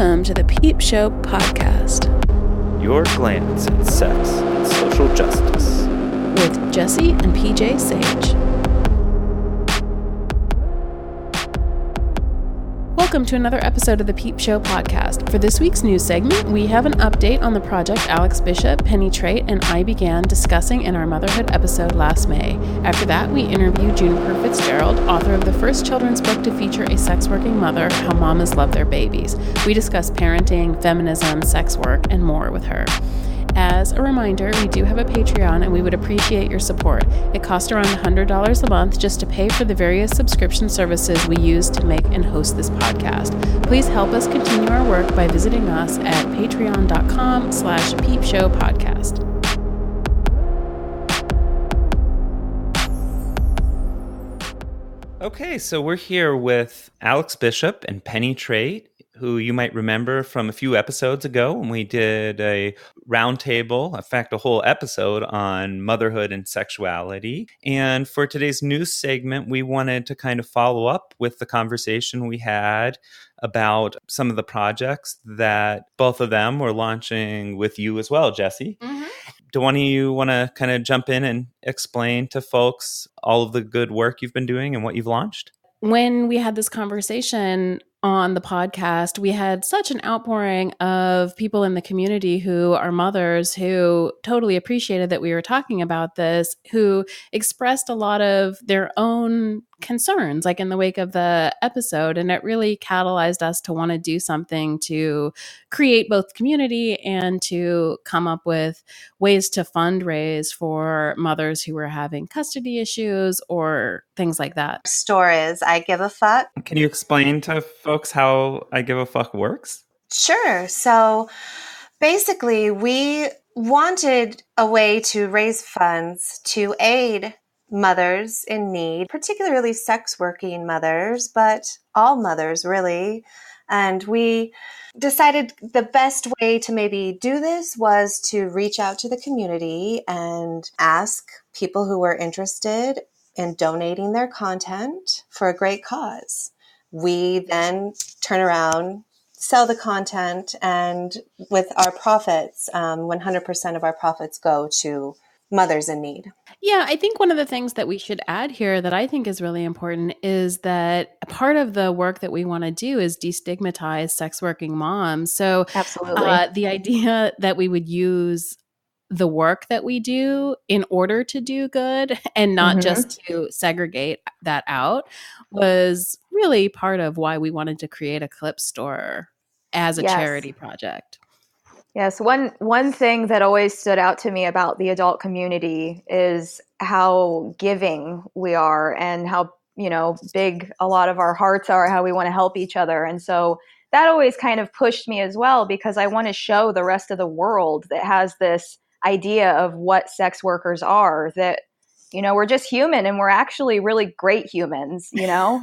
Welcome to the Peep Show podcast. Your glance at sex and social justice. With Jesse and PJ Sage. Welcome to another episode of the Peep Show podcast. For this week's news segment, we have an update on the project Bishop, Penny Trait, and I began discussing in our motherhood episode last May. After that, we interviewed Juniper Fitzgerald, author of the first children's book to feature a sex-working mother, How Mamas Love Their Babies. We discussed parenting, feminism, sex work, and more with her. As a reminder, we do have a Patreon and we would appreciate your support. It costs around $100 a month just to pay for the various subscription services we use to make and host this podcast. Please help us continue our work by visiting us at patreon.com/peepshowpodcast. Okay, so we're here with Bishop and Penny Trait, who you might remember from a few episodes ago when we did a roundtable, in fact, a whole episode on motherhood and sexuality. And for today's news segment, we wanted to kind of follow up with the conversation we had about some of the projects that both of them were launching with you as well, Jesse. Mm-hmm. Do one of you want to kind of jump in and explain to folks all of the good work you've been doing and what you've launched? When we had this conversation on the podcast, we had such an outpouring of people in the community who are mothers who totally appreciated that we were talking about this, who expressed a lot of their own concerns, like in the wake of the episode. And it really catalyzed us to want to do something to create both community and to come up with ways to fundraise for mothers who were having custody issues or things like that. Store is I Give a Fuck. Can you explain to folks how I Give a Fuck works? Sure. So basically, we wanted a way to raise funds to aid mothers in need, particularly sex working mothers, but all mothers really. And we decided the best way to maybe do this was to reach out to the community and ask people who were interested in donating their content for a great cause. We then turn around, sell the content, and with our profits, 100% of our profits go to mothers in need. Yeah, I think one of the things that we should add here that I think is really important is that part of the work that we want to do is destigmatize sex working moms. So absolutely, the idea that we would use the work that we do in order to do good and not just to segregate that out was really part of why we wanted to create a clip store as a charity project. Yes. One thing that always stood out to me about the adult community is how giving we are and how, big a lot of our hearts are, how we want to help each other. And so that always kind of pushed me as well, because I want to show the rest of the world that has this idea of what sex workers are, that, we're just human and we're actually really great humans,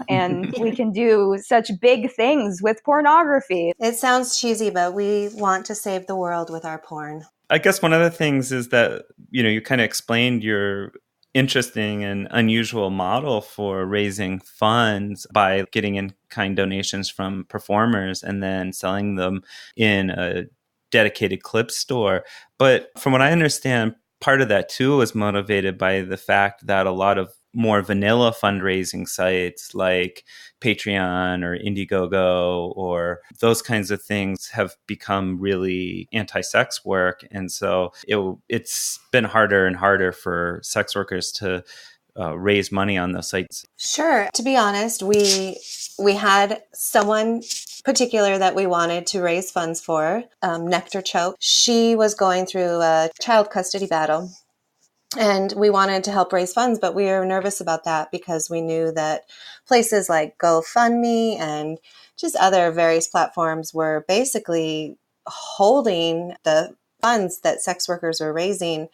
and we can do such big things with pornography. It sounds cheesy, but we want to save the world with our porn. I guess one of the things is that, you kind of explained your interesting and unusual model for raising funds by getting in-kind donations from performers and then selling them in a dedicated clip store. But from what I understand, part of that too was motivated by the fact that a lot of more vanilla fundraising sites like Patreon or Indiegogo or those kinds of things have become really anti-sex work. And so it's been harder and harder for sex workers to raise money on those sites. Sure. To be honest, we had someone particular that we wanted to raise funds for, Nectar Choke. She was going through a child custody battle, and we wanted to help raise funds, but we were nervous about that because we knew that places like GoFundMe and just other various platforms were basically holding the funds that sex workers were raising.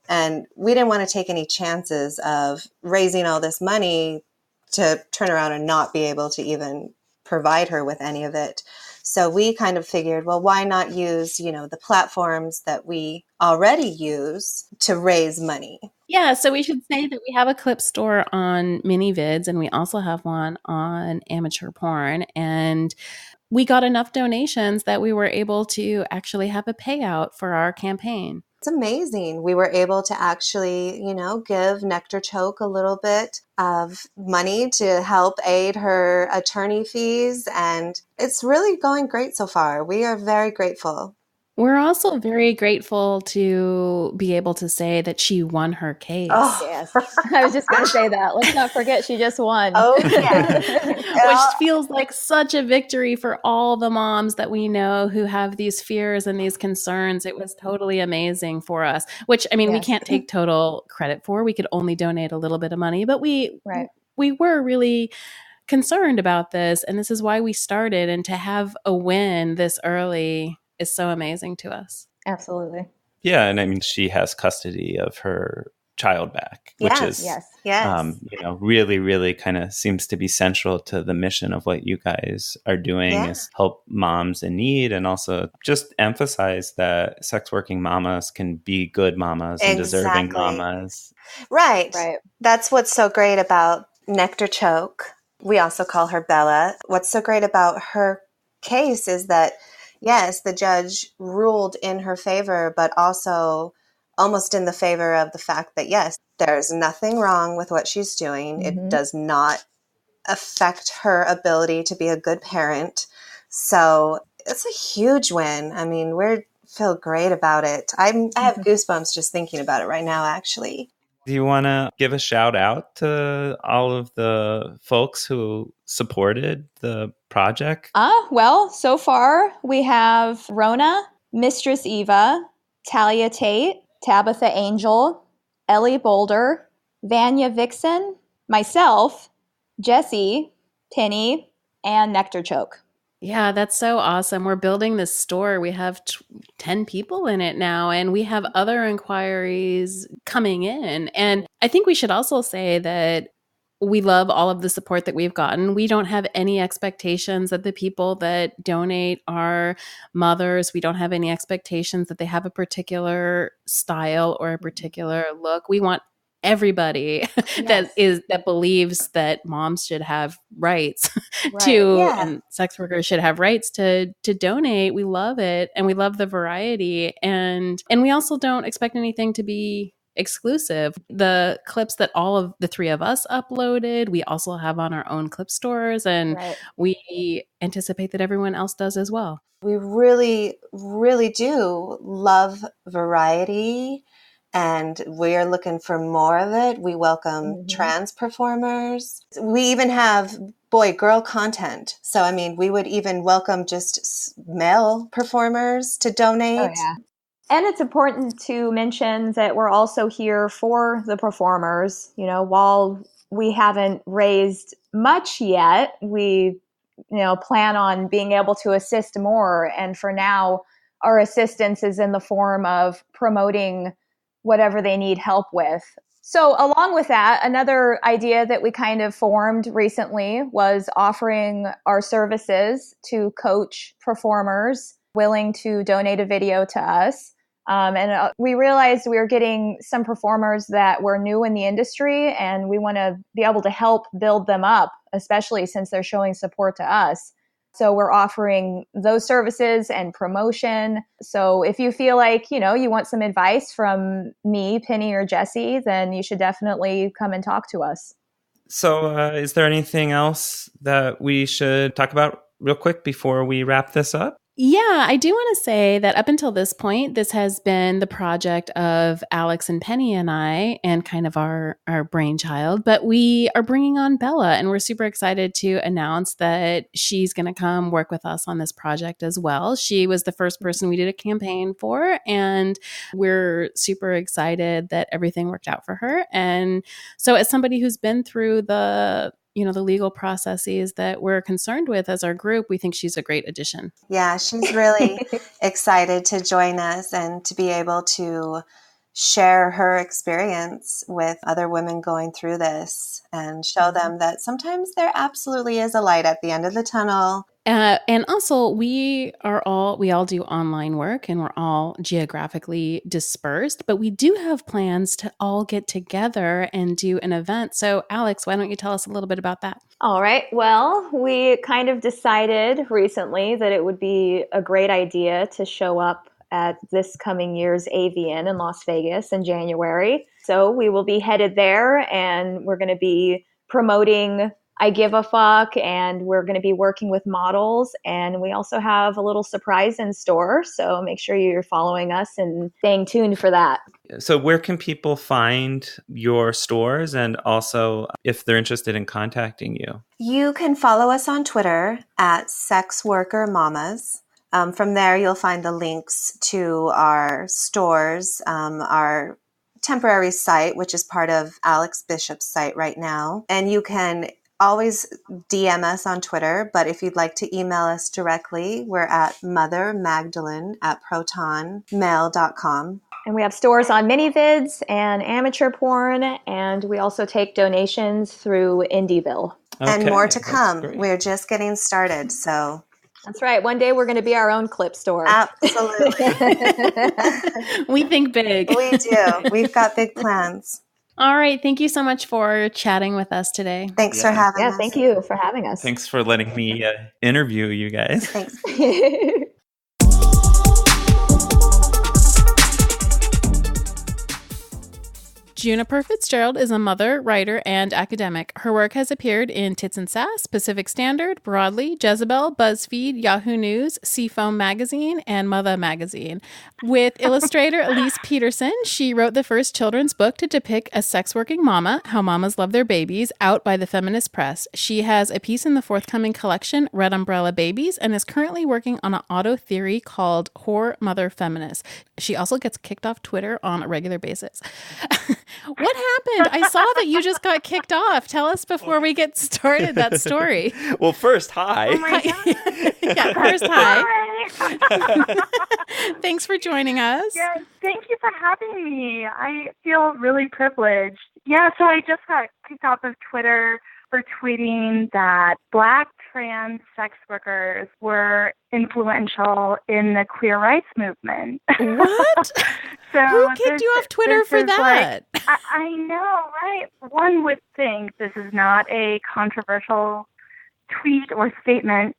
And we didn't want to take any chances of raising all this money to turn around and not be able to even provide her with any of it. So we kind of figured, well, why not use, the platforms that we already use to raise money? Yeah, so we should say that we have a clip store on ManyVids, and we also have one on amateur porn. And we got enough donations that we were able to actually have a payout for our campaign. It's amazing. We were able to actually, give Nectar Choke a little bit of money to help aid her attorney fees. And it's really going great so far. We are very grateful. We're also very grateful to be able to say that she won her case. Oh. Yes. I was just going to say that. Let's not forget she just won. Oh, yeah. Which feels like such a victory for all the moms that we know who have these fears and these concerns. It was totally amazing for us, which, I mean, we can't take total credit for. We could only donate a little bit of money, but we were really concerned about this. And this is why we started. And to have a win this early is so amazing to us. Absolutely. Yeah, and I mean, she has custody of her child back, which is, really, really kind of seems to be central to the mission of what you guys are doing is help moms in need, and also just emphasize that sex working mamas can be good mamas and deserving mamas. Right. That's what's so great about Nectar Choke. We also call her Bella. What's so great about her case is that yes, the judge ruled in her favor, but also almost in the favor of the fact that, yes, there's nothing wrong with what she's doing. It does not affect her ability to be a good parent. So it's a huge win. I mean, we feel great about it. I have goosebumps just thinking about it right now, actually. Do you want to give a shout out to all of the folks who supported the project? Well, so far we have Rona, Mistress Eva, Talia Tate, Tabitha Angel, Ellie Boulder, Vanya Vixen, myself, Jessie, Penny, and Nectar Choke. Yeah, that's so awesome. We're building this store. We have 10 people in it now, and we have other inquiries coming in. And I think we should also say that we love all of the support that we've gotten. We don't have any expectations that the people that donate are mothers. We don't have any expectations that they have a particular style or a particular look. We want everybody that believes that moms should have rights and sex workers should have rights to donate. We love it, and we love the variety, and we also don't expect anything to be exclusive. The clips that all of the three of us uploaded, we also have on our own clip stores, and we anticipate that everyone else does as well. We really, really do love variety, and we're looking for more of it. We welcome trans performers. We even have boy-girl content. So, I mean, we would even welcome just male performers to donate. Oh, yeah. And it's important to mention that we're also here for the performers. You know, while we haven't raised much yet, we, plan on being able to assist more. And for now, our assistance is in the form of promoting whatever they need help with. So along with that, another idea that we kind of formed recently was offering our services to coach performers willing to donate a video to us. And we realized we were getting some performers that were new in the industry, and we want to be able to help build them up, especially since they're showing support to us. So we're offering those services and promotion. So if you feel like, you want some advice from me, Penny, or Jessie, then you should definitely come and talk to us. So is there anything else that we should talk about real quick before we wrap this up? Yeah, I do want to say that up until this point, this has been the project of Alex and Penny and I, and kind of our brainchild. But we are bringing on Bella, and we're super excited to announce that she's going to come work with us on this project as well. She was the first person we did a campaign for, and we're super excited that everything worked out for her. And so as somebody who's been through the legal processes that we're concerned with as our group, we think she's a great addition. Yeah, she's really excited to join us and to be able to share her experience with other women going through this and show them that sometimes there absolutely is a light at the end of the tunnel. And also, we all do online work, and we're all geographically dispersed, but we do have plans to all get together and do an event. So, Alex, why don't you tell us a little bit about that? All right. Well, we kind of decided recently that it would be a great idea to show up at this coming year's AVN in Las Vegas in January. So we will be headed there, and we're going to be promoting I Give a Fuck, and we're going to be working with models, and we also have a little surprise in store. So make sure you're following us and staying tuned for that. So where can people find your stores, and also if they're interested in contacting you? You can follow us on Twitter at Sex Worker Mamas. From there, you'll find the links to our stores, our temporary site, which is part of Alex Bishop's site right now. And you can always DM us on Twitter, but if you'd like to email us directly, we're at mothermagdalene@protonmail.com. And we have stores on minivids and amateur porn, and we also take donations through IndieBill. And more to come. We're just getting started, so... That's right. One day we're going to be our own clip store. Absolutely. We think big. We do. We've got big plans. All right. Thank you so much for chatting with us today. Thanks for having us. Yeah, thank you for having us. Thanks for letting me interview you guys. Thanks. Juniper Fitzgerald is a mother, writer, and academic. Her work has appeared in Tits and Sass, Pacific Standard, Broadly, Jezebel, BuzzFeed, Yahoo News, Seafoam Magazine, and Mother Magazine. With illustrator Elise Peterson, she wrote the first children's book to depict a sex-working mama, How Mamas Love Their Babies, out by the Feminist Press. She has a piece in the forthcoming collection, Red Umbrella Babies, and is currently working on an auto theory called Whore Mother Feminist. She also gets kicked off Twitter on a regular basis. What happened? I saw that you just got kicked off. Tell us before we get started that story. Well, first, hi. Oh my God. Yeah, first, hi. Thanks for joining us. Yeah, thank you for having me. I feel really privileged. Yeah, so I just got kicked off of Twitter for tweeting that Black trans sex workers were influential in the queer rights movement. What? So who kicked you off Twitter for that? Like, I know, right? One would think this is not a controversial tweet or statement.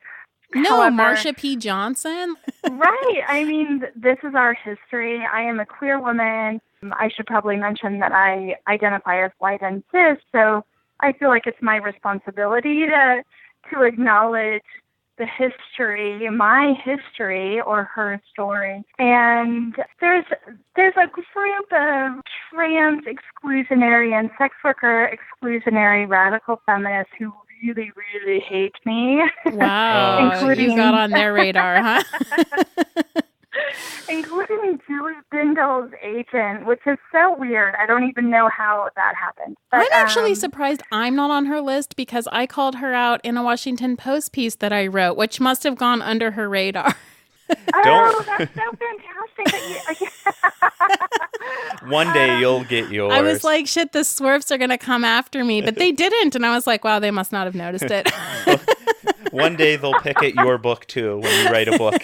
No, However, Marsha P. Johnson. Right. I mean, this is our history. I am a queer woman. I should probably mention that I identify as white and cis, so I feel like it's my responsibility to acknowledge the history, my history, or her story. And there's a group of trans exclusionary and sex worker exclusionary radical feminists who really, really hate me. Wow. You got on their radar, huh? Including Julie Bindle's agent, which is so weird. I don't even know how that happened. But, I'm actually surprised I'm not on her list because I called her out in a Washington Post piece that I wrote, which must have gone under her radar. Oh, that's so fantastic. One day you'll get yours. I was like, shit, the Swerfs are going to come after me, but they didn't. And I was like, wow, they must not have noticed it. One day they'll pick at your book, too, when you write a book.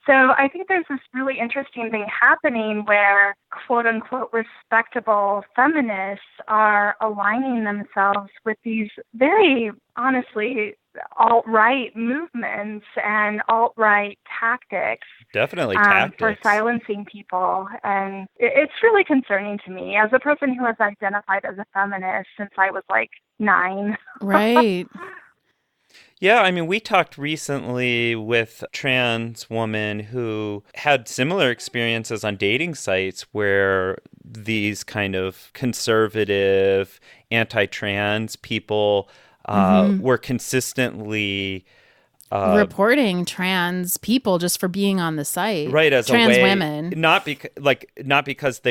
So I think there's this really interesting thing happening where quote-unquote respectable feminists are aligning themselves with these very, honestly, alt-right movements and alt-right tactics. Definitely tactics. For silencing people. And it's really concerning to me as a person who has identified as a feminist since I was like 9. Right. Yeah, I mean, we talked recently with a trans woman who had similar experiences on dating sites where these kind of conservative, anti-trans people were consistently reporting trans people just for being on the site. Right, as trans a way, women. not because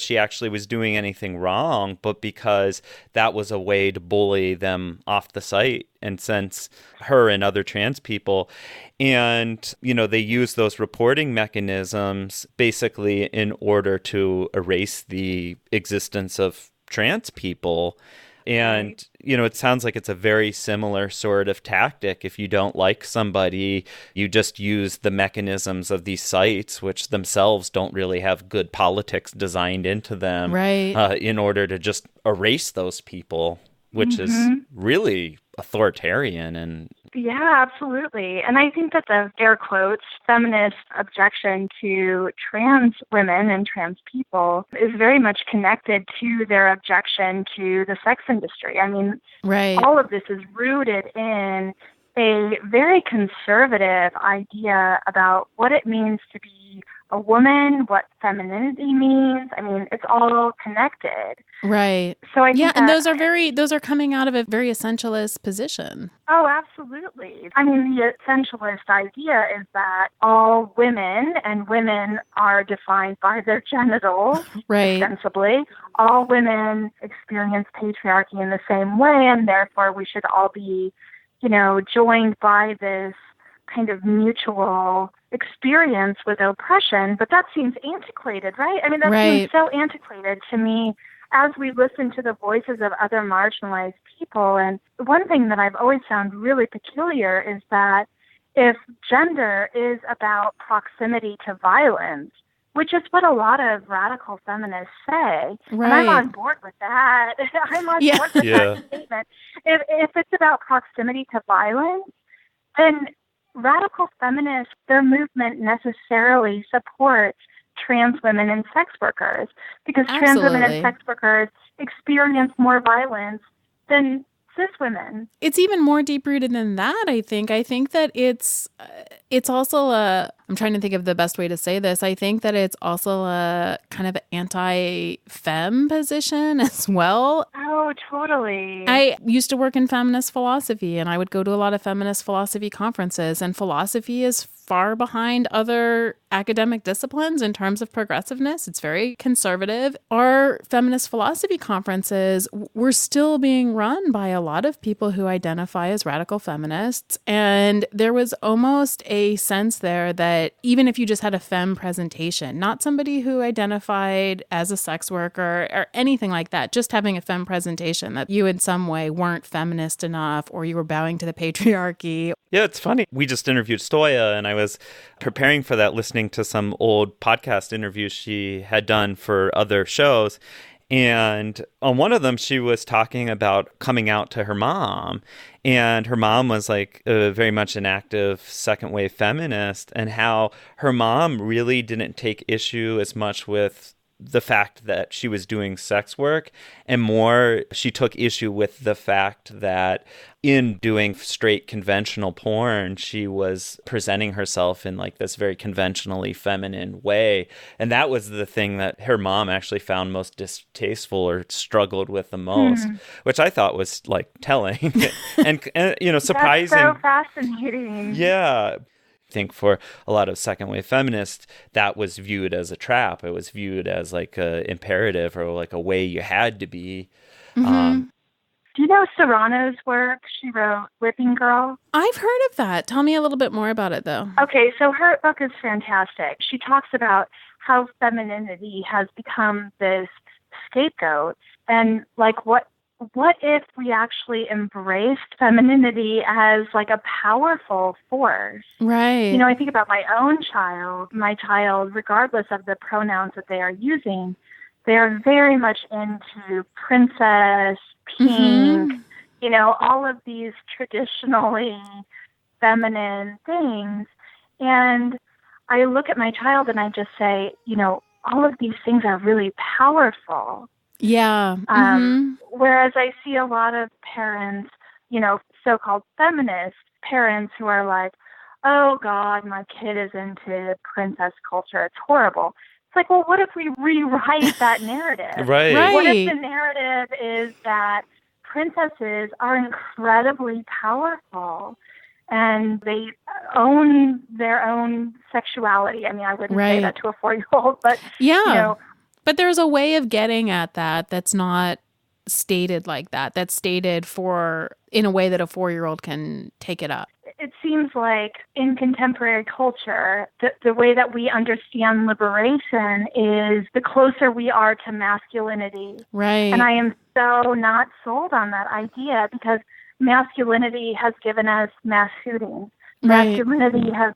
she actually was doing anything wrong, but because that was a way to bully them off the site and censor her and other trans people. And, they use those reporting mechanisms basically in order to erase the existence of trans people. And, it sounds like it's a very similar sort of tactic. If you don't like somebody, you just use the mechanisms of these sites, which themselves don't really have good politics designed into them, right? In order to just erase those people, which is really authoritarian. And yeah, absolutely. And I think that the air quotes feminist objection to trans women and trans people is very much connected to their objection to the sex industry. I mean, right. All of this is rooted in a very conservative idea about what it means to be a woman, what femininity means. I mean, it's all connected. Right. So I think and those are coming out of a very essentialist position. Oh, absolutely. I mean, the essentialist idea is that all women, and women are defined by their genitals, right. ostensibly. All women experience patriarchy in the same way, and therefore we should all be, joined by this kind of mutual experience with oppression. But that seems antiquated, right? I mean, that seems so antiquated to me as we listen to the voices of other marginalized people. And one thing that I've always found really peculiar is that if gender is about proximity to violence, which is what a lot of radical feminists say, and I'm on board with that. I'm on board with that statement. If it's about proximity to violence, then radical feminists, their movement necessarily supports trans women and sex workers, because trans women and sex workers experience more violence than cis women. It's even more deep-rooted than that, I think. I think that it's also I'm trying to think of the best way to say this. I think that it's also a kind of anti-femme position as well. Oh, totally. I used to work in feminist philosophy, and I would go to a lot of feminist philosophy conferences, and philosophy is far behind other academic disciplines in terms of progressiveness. It's very conservative. Our feminist philosophy conferences were still being run by a lot of people who identify as radical feminists, and there was almost a sense there that even if you just had a femme presentation, not somebody who identified as a sex worker or anything like that, just having a femme presentation, that you in some way weren't feminist enough or you were bowing to the patriarchy. Yeah, it's funny. We just interviewed Stoya, and I was preparing for that, listening to some old podcast interviews she had done for other shows. And on one of them, she was talking about coming out to her mom. And her mom was like very much an active second wave feminist, and how her mom really didn't take issue as much with the fact that she was doing sex work, and more she took issue with the fact that in doing straight conventional porn, she was presenting herself in like this very conventionally feminine way. And that was the thing that her mom actually found most distasteful or struggled with the most, which I thought was like telling and surprising. That's so fascinating. Yeah. I think for a lot of second wave feminists, that was viewed as a trap. It was viewed as like an imperative or like a way you had to be. Do you know Serrano's work? She wrote Whipping Girl. I've heard of that. Tell me a little bit more about it, though. Okay, so her book is fantastic. She talks about how femininity has become this scapegoat, and like what if we actually embraced femininity as like a powerful force? Right. I think about my own child. My child, regardless of the pronouns that they are using, they are very much into princess, pink, all of these traditionally feminine things. And I look at my child and I just say, all of these things are really powerful. Yeah. Whereas I see a lot of parents, so-called feminist parents who are like, oh God, my kid is into princess culture. It's horrible. It's like, well, what if we rewrite that narrative? Right. What if the narrative is that princesses are incredibly powerful and they own their own sexuality. I mean, I wouldn't say that to a 4-year-old, but But there's a way of getting at that that's not stated like that. That's stated in a way that a 4-year-old can take it up. It seems like in contemporary culture, the way that we understand liberation is the closer we are to masculinity. Right. And I am so not sold on that idea, because masculinity has given us mass shootings. Right. Masculinity has,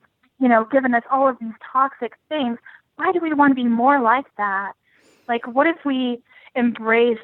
given us all of these toxic things. Why do we want to be more like that? Like, what if we embrace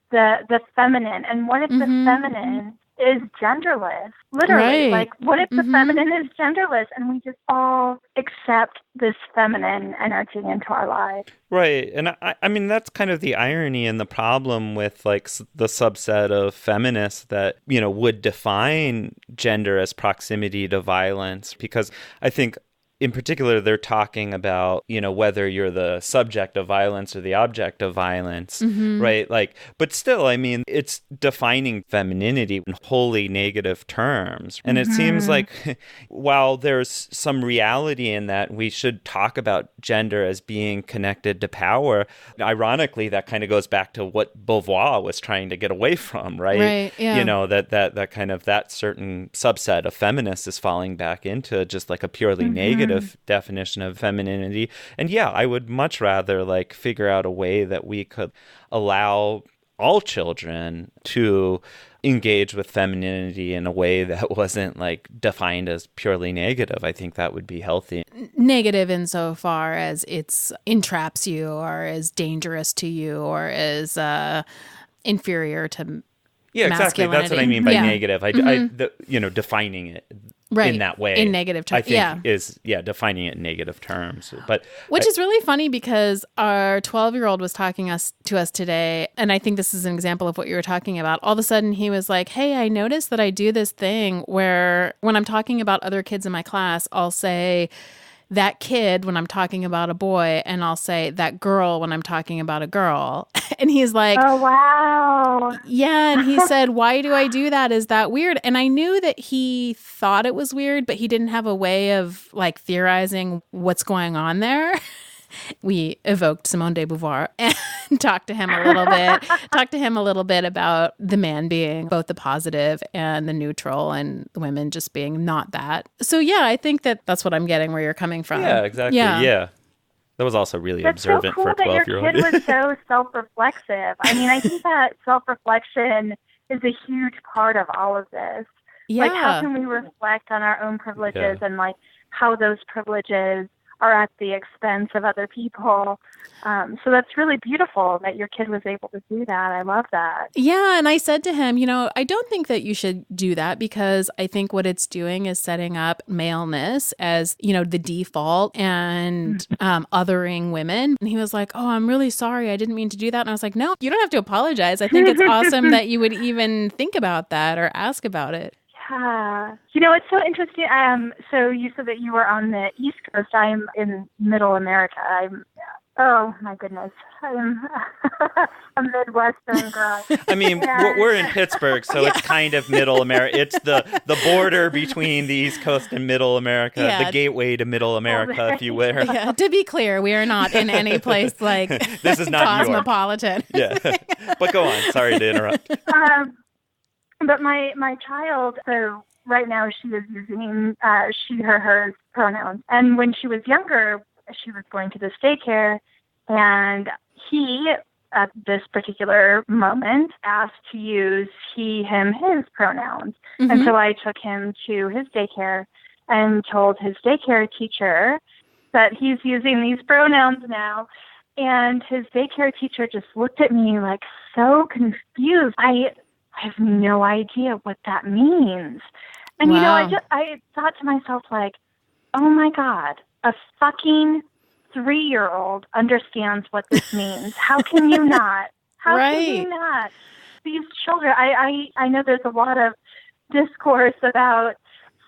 the feminine? And what if the feminine is genderless? Literally. Right. Like, what if the feminine is genderless and we just all accept this feminine energy into our lives? Right. And I mean, that's kind of the irony and the problem with like the subset of feminists that, would define gender as proximity to violence, because I think in particular, they're talking about, whether you're the subject of violence or the object of violence, right? Like, but still, I mean, it's defining femininity in wholly negative terms. And it seems like while there's some reality in that, we should talk about gender as being connected to power. Ironically, that kind of goes back to what Beauvoir was trying to get away from, right? Right, yeah. That kind of that certain subset of feminists is falling back into just like a purely negative definition of femininity. And yeah, I would much rather like figure out a way that we could allow all children to engage with femininity in a way that wasn't like defined as purely negative. I think that would be healthy. Negative insofar as it's entraps you or is dangerous to you or is inferior to exactly. That's what I mean by negative. Defining it in that way in negative terms. I think is defining it in negative terms. But which is really funny, because our 12-year-old was talking to us today, and I think this is an example of what you were talking about. All of a sudden, he was like, "Hey, I noticed that I do this thing where when I'm talking about other kids in my class, I'll say that kid when I'm talking about a boy, and I'll say that girl when I'm talking about a girl." And he's like, "Oh, wow." Yeah. And he said, "Why do I do that? Is that weird?" And I knew that he thought it was weird, but he didn't have a way of like theorizing what's going on there. We evoked Simone de Beauvoir and talked to him a little bit about the man being both the positive and the neutral, and the women just being not that. So yeah, I think that's what I'm getting where you're coming from. Yeah, exactly. Yeah. That was also really observant for a 12-year-old. That your kid was so self-reflexive. I mean, I think that self-reflection is a huge part of all of this. Yeah. Like, how can we reflect on our own privileges and like how those privileges are at the expense of other people. So that's really beautiful that your kid was able to do that. I love that. Yeah. And I said to him, I don't think that you should do that, because I think what it's doing is setting up maleness as, the default and othering women. And he was like, "Oh, I'm really sorry. I didn't mean to do that." And I was like, "No, you don't have to apologize. I think it's awesome that you would even think about that or ask about it." Yeah. It's so interesting. So you said that you were on the East Coast. I'm in Middle America. Oh, my goodness. I'm a Midwestern girl. I mean, we're in Pittsburgh, so it's kind of Middle America. It's the border between the East Coast and Middle America, the gateway to Middle America, if you will. Yeah, to be clear, we are not in any place like this is not cosmopolitan. Yeah. But go on. Sorry to interrupt. But my child, so right now she is using she, her, hers pronouns. And when she was younger, she was going to this daycare, and he, at this particular moment, asked to use he, him, his pronouns. And so I took him to his daycare and told his daycare teacher that he's using these pronouns now. And his daycare teacher just looked at me like so confused. I have no idea what that means. And, wow. I thought to myself, like, oh, my God, a fucking 3-year-old understands what this means. How can you not? How can you not? These children, I know there's a lot of discourse about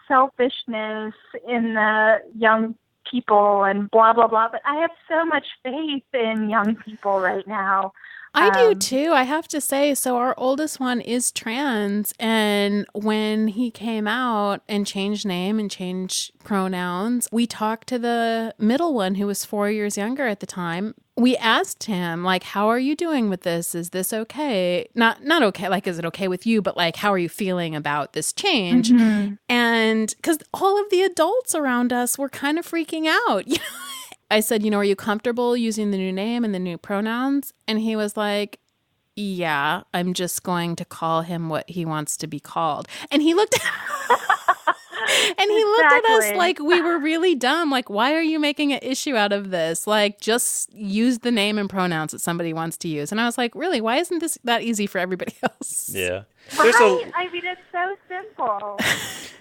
selfishness in the young people and blah, blah, blah, but I have so much faith in young people right now. I do too. I have to say, so our oldest one is trans, and when he came out and changed name and changed pronouns, we talked to the middle one who was 4 years younger at the time. We asked him, like, how are you doing with this? Is this okay? Not okay, like, is it okay with you? But like, how are you feeling about this change? Mm-hmm. And because all of the adults around us were kind of freaking out, you know? I said, are you comfortable using the new name and the new pronouns? And he was like, yeah, I'm just going to call him what he wants to be called. And he looked at us like we were really dumb. Like, why are you making an issue out of this? Like, just use the name and pronouns that somebody wants to use. And I was like, really, why isn't this that easy for everybody else? Yeah. Right? I mean, it's so simple.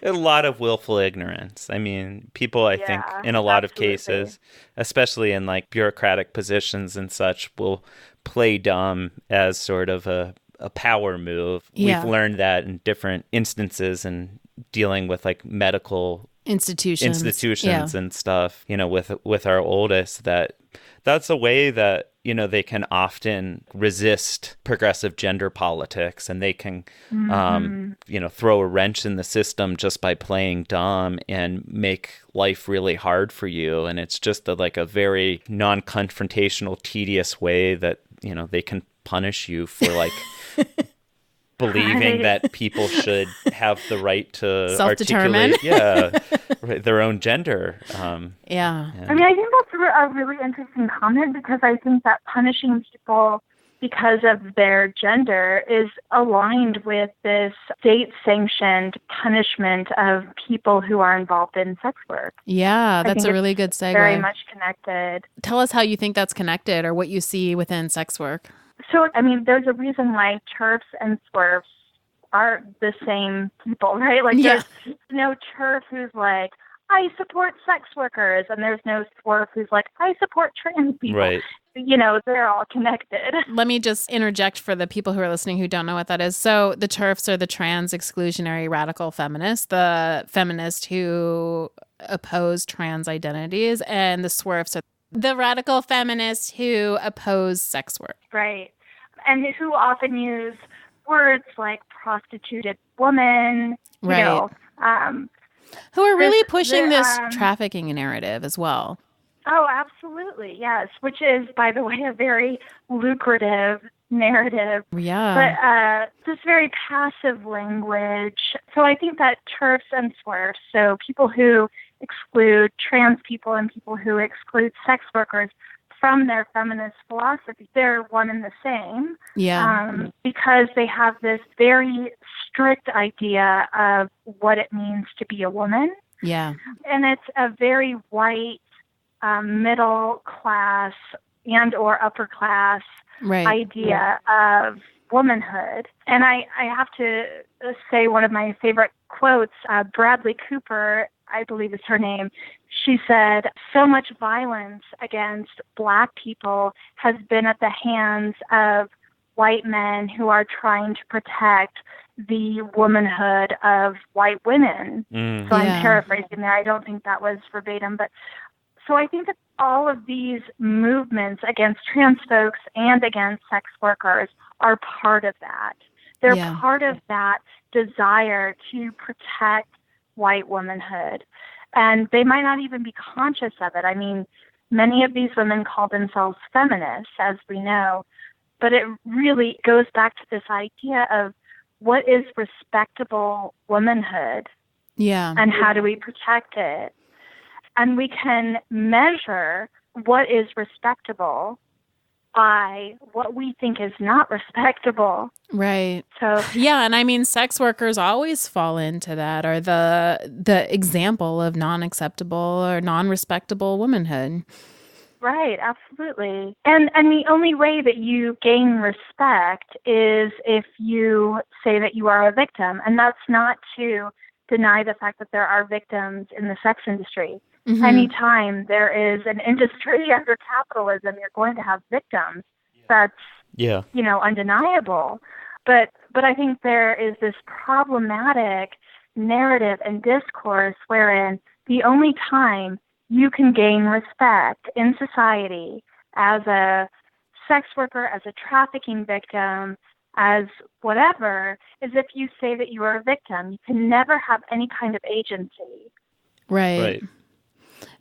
A lot of willful ignorance. I mean, people, I think, in a lot of cases, especially in like bureaucratic positions and such, will play dumb as sort of a power move. Yeah. We've learned that in different instances and dealing with like medical institutions and stuff, with our oldest, that's a way that, they can often resist progressive gender politics, and they can, throw a wrench in the system just by playing dumb and make life really hard for you. And it's just a very non-confrontational, tedious way that, they can punish you for like believing that people should have the right to self-determine their own gender. I mean, I think that's a really interesting comment, because I think that punishing people because of their gender is aligned with this state-sanctioned punishment of people who are involved in sex work. Yeah, that's a really good segue. Very much connected. Tell us how you think that's connected, or what you see within sex work. So, I mean, there's a reason why TERFs and SWERFs are the same people, right? Like, there's no TERF who's like, I support sex workers, and there's no SWERF who's like, I support trans people. Right. They're all connected. Let me just interject for the people who are listening who don't know what that is. So the TERFs are the trans exclusionary radical feminists, the feminists who oppose trans identities, and the SWERFs are the radical feminists who oppose sex work. Right. And who often use words like prostituted woman, right. Who are really pushing this trafficking narrative as well. Oh, absolutely. Yes. Which is, by the way, a very lucrative narrative. Yeah. But this very passive language. So I think that TERFs and SWERFs, so people who exclude trans people and people who exclude sex workers from their feminist philosophy, they're one and the same. Yeah. Because they have this very strict idea of what it means to be a woman. Yeah. And it's a very white, middle class and or upper class idea of womanhood. And I have to say one of my favorite quotes, Bradley Cooper, I believe is her name, she said, so much violence against Black people has been at the hands of white men who are trying to protect the womanhood of white women. So I'm paraphrasing there. I don't think that was verbatim. But so I think that all of these movements against trans folks and against sex workers are part of that. They're part of that desire to protect white womanhood. And they might not even be conscious of it. I mean, many of these women call themselves feminists, as we know, but it really goes back to this idea of what is respectable womanhood? Yeah. And how do we protect it? And we can measure what is respectable by what we think is not respectable. Right. So yeah, and I mean, sex workers always fall into that, or the example of non-acceptable or non-respectable womanhood. Right, absolutely. And the only way that you gain respect is if you say that you are a victim. And that's not to deny the fact that there are victims in the sex industry. Mm-hmm. Anytime there is an industry under capitalism, you're going to have victims. That's, undeniable. But I think there is this problematic narrative and discourse wherein the only time you can gain respect in society as a sex worker, as a trafficking victim, as whatever, is if you say that you are a victim. You can never have any kind of agency. Right.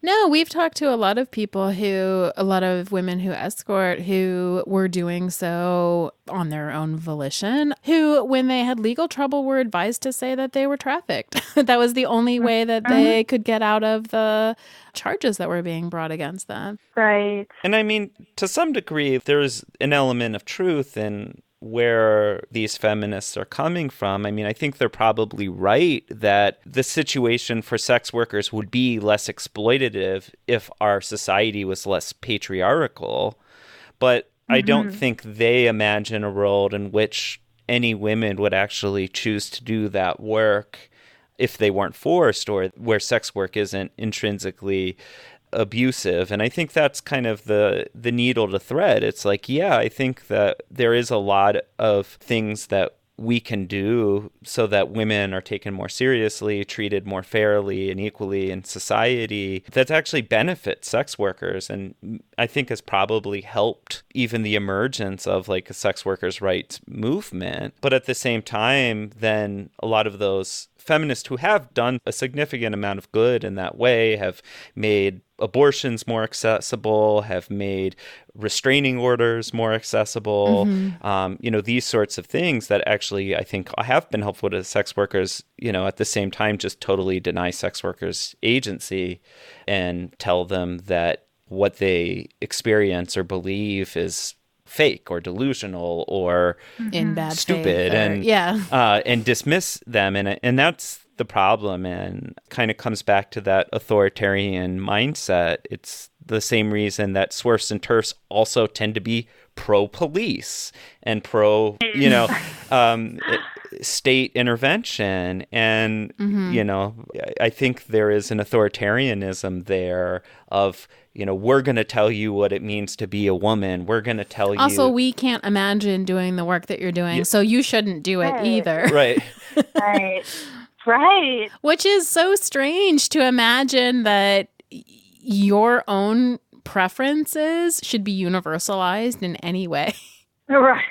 No, we've talked to a lot of women who escort who were doing so on their own volition, who, when they had legal trouble, were advised to say that they were trafficked. That was the only way that they could get out of the charges that were being brought against them. Right. And I mean, to some degree, there's an element of truth in where these feminists are coming from. I mean, I think they're probably right that the situation for sex workers would be less exploitative if our society was less patriarchal. But I don't think they imagine a world in which any women would actually choose to do that work if they weren't forced, or where sex work isn't intrinsically abusive. And I think that's kind of the needle to thread. It's like, yeah, I think that there is a lot of things that we can do so that women are taken more seriously, treated more fairly and equally in society, that actually benefit sex workers. And I think has probably helped even the emergence of like a sex workers' rights movement. But at the same time, then a lot of those feminists who have done a significant amount of good in that way have made abortions more accessible, have made restraining orders more accessible, these sorts of things that actually I think have been helpful to sex workers, at the same time just totally deny sex workers agency and tell them that what they experience or believe is fake or delusional or in bad stupid faith and dismiss them. And that's the problem, and kind of comes back to that authoritarian mindset. It's the same reason that SWERFs and TERFs also tend to be pro-police and pro, state intervention. And, I think there is an authoritarianism there of, we're going to tell you what it means to be a woman. We're going to tell you. Also, we can't imagine doing the work that you're doing, so you shouldn't do it either. Right. Right. Which is so strange to imagine that your own preferences should be universalized in any way. Right.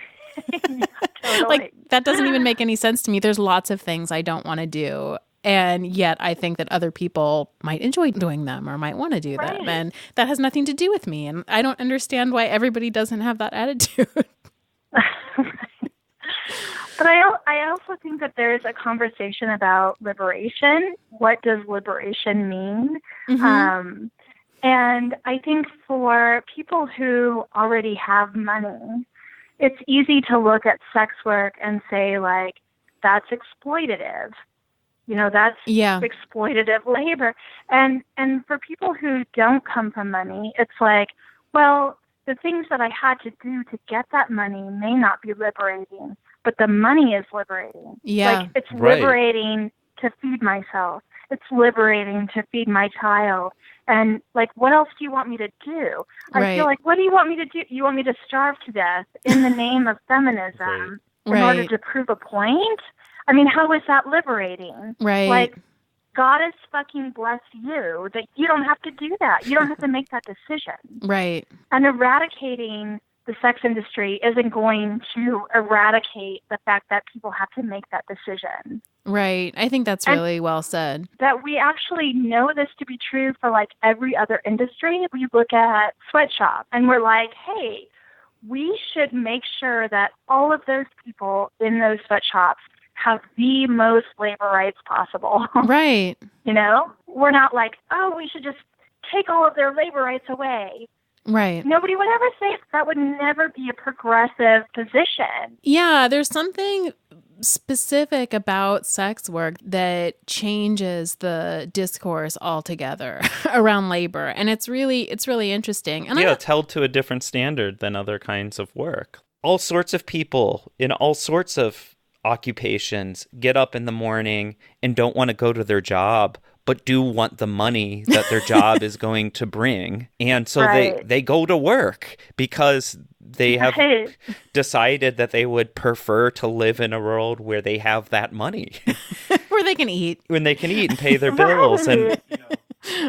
Yeah, totally. Like, that doesn't even make any sense to me. There's lots of things I don't want to do. And yet I think that other people might enjoy doing them or might want to do them. And that has nothing to do with me. And I don't understand why everybody doesn't have that attitude. But I also think that there is a conversation about liberation. What does liberation mean? And I think for people who already have money, it's easy to look at sex work and say, like, that's exploitative. That's exploitative labor. And for people who don't come from money, it's like, well, the things that I had to do to get that money may not be liberating, but the money is liberating. Yeah. Like, it's liberating to feed myself. It's liberating to feed my child. And, like, what else do you want me to do? I feel like, what do you want me to do? You want me to starve to death in the name of feminism in order to prove a point? I mean, how is that liberating? Right. Like, God has fucking blessed you that you don't have to do that. You don't have to make that decision. Right. And eradicating the sex industry isn't going to eradicate the fact that people have to make that decision. Right. I think that's really well said. That we actually know this to be true for, like, every other industry. We look at sweatshops and we're like, hey, we should make sure that all of those people in those sweatshops have the most labor rights possible. Right. We're not like, oh, we should just take all of their labor rights away. Right. Nobody would ever say that. Would never be a progressive position. Yeah, there's something specific about sex work that changes the discourse altogether around labor. And it's really interesting. And it's held to a different standard than other kinds of work. All sorts of people in all sorts of occupations get up in the morning and don't want to go to their job, but do want the money that their job is going to bring. And so they go to work because they have decided that they would prefer to live in a world where they have that money. Where they can eat. When they can eat and pay their bills. And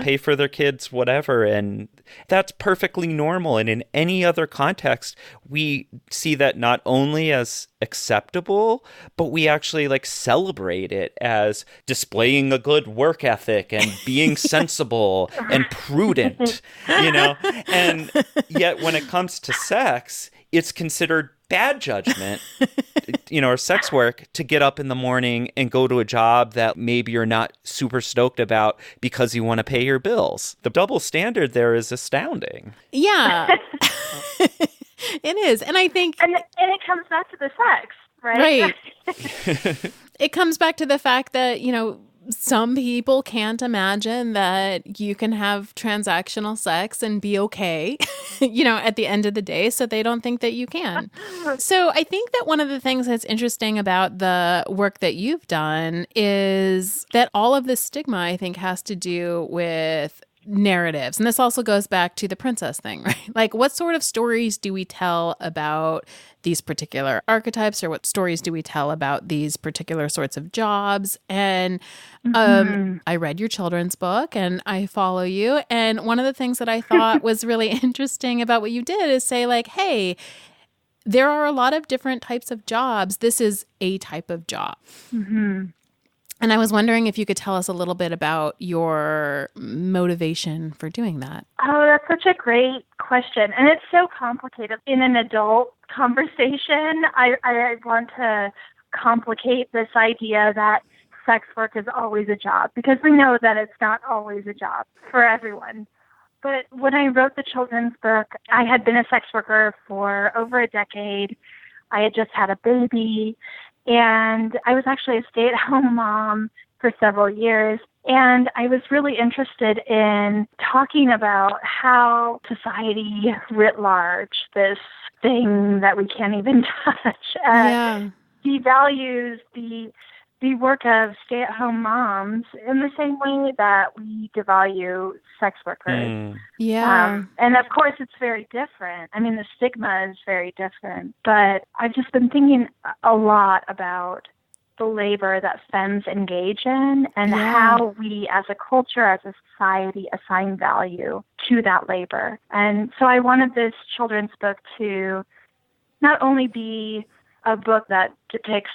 pay for their kids, whatever. And that's perfectly normal. And in any other context, we see that not only as acceptable, but we actually like celebrate it as displaying a good work ethic and being sensible and prudent, you know? And yet when it comes to sex, it's considered bad judgment, you know, or sex work to get up in the morning and go to a job that maybe you're not super stoked about because you want to pay your bills. The double standard there is astounding. Yeah. It is. And I think... And it comes back to the sex, right? Right. It comes back to the fact that, you know, some people can't imagine that you can have transactional sex and be okay, you know, at the end of the day. So they don't think that you can. So I think that one of the things that's interesting about the work that you've done is that all of this stigma, I think, has to do with narratives. And this also goes back to the princess thing, right? Like, what sort of stories do we tell about these particular archetypes, or what stories do we tell about these particular sorts of jobs? And I read your children's book and I follow you. And one of the things that I thought was really interesting about what you did is say, like, hey, there are a lot of different types of jobs. This is a type of job. Mm-hmm. And I was wondering if you could tell us a little bit about your motivation for doing that. Oh, that's such a great question. And it's so complicated. In an adult conversation, I want to complicate this idea that sex work is always a job, because we know that it's not always a job for everyone. But when I wrote the children's book, I had been a sex worker for over a decade. I had just had a baby. And I was actually a stay-at-home mom for several years. And I was really interested in talking about how society writ large, this thing that we can't even touch, devalues the work of stay-at-home moms in the same way that we devalue sex workers. And of course, it's very different. I mean, the stigma is very different. But I've just been thinking a lot about the labor that femmes engage in and how we as a culture, as a society, assign value to that labor. And so I wanted this children's book to not only be a book that depicts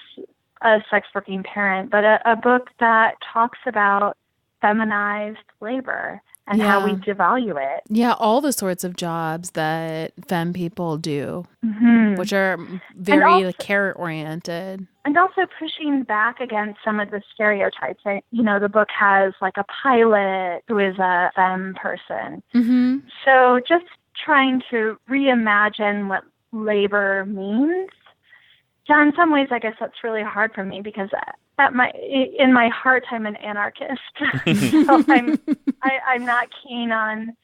a sex working parent, but a book that talks about feminized labor and how we devalue it. Yeah, all the sorts of jobs that femme people do, which are very care-oriented. And also pushing back against some of the stereotypes. You know, the book has like a pilot who is a femme person. Mm-hmm. So just trying to reimagine what labor means. Yeah, in some ways, I guess that's really hard for me because in my heart, I'm an anarchist. So I'm not keen on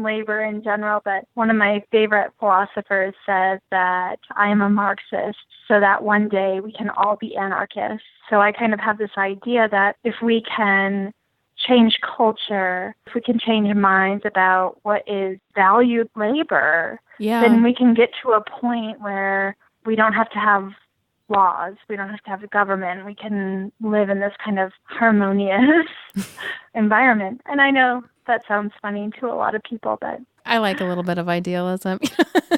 labor in general. But one of my favorite philosophers says that I am a Marxist, so that one day we can all be anarchists. So I kind of have this idea that if we can change culture, if we can change minds about what is valued labor, then we can get to a point where we don't have to have laws. We don't have to have a government. We can live in this kind of harmonious environment. And I know that sounds funny to a lot of people, but I like a little bit of idealism.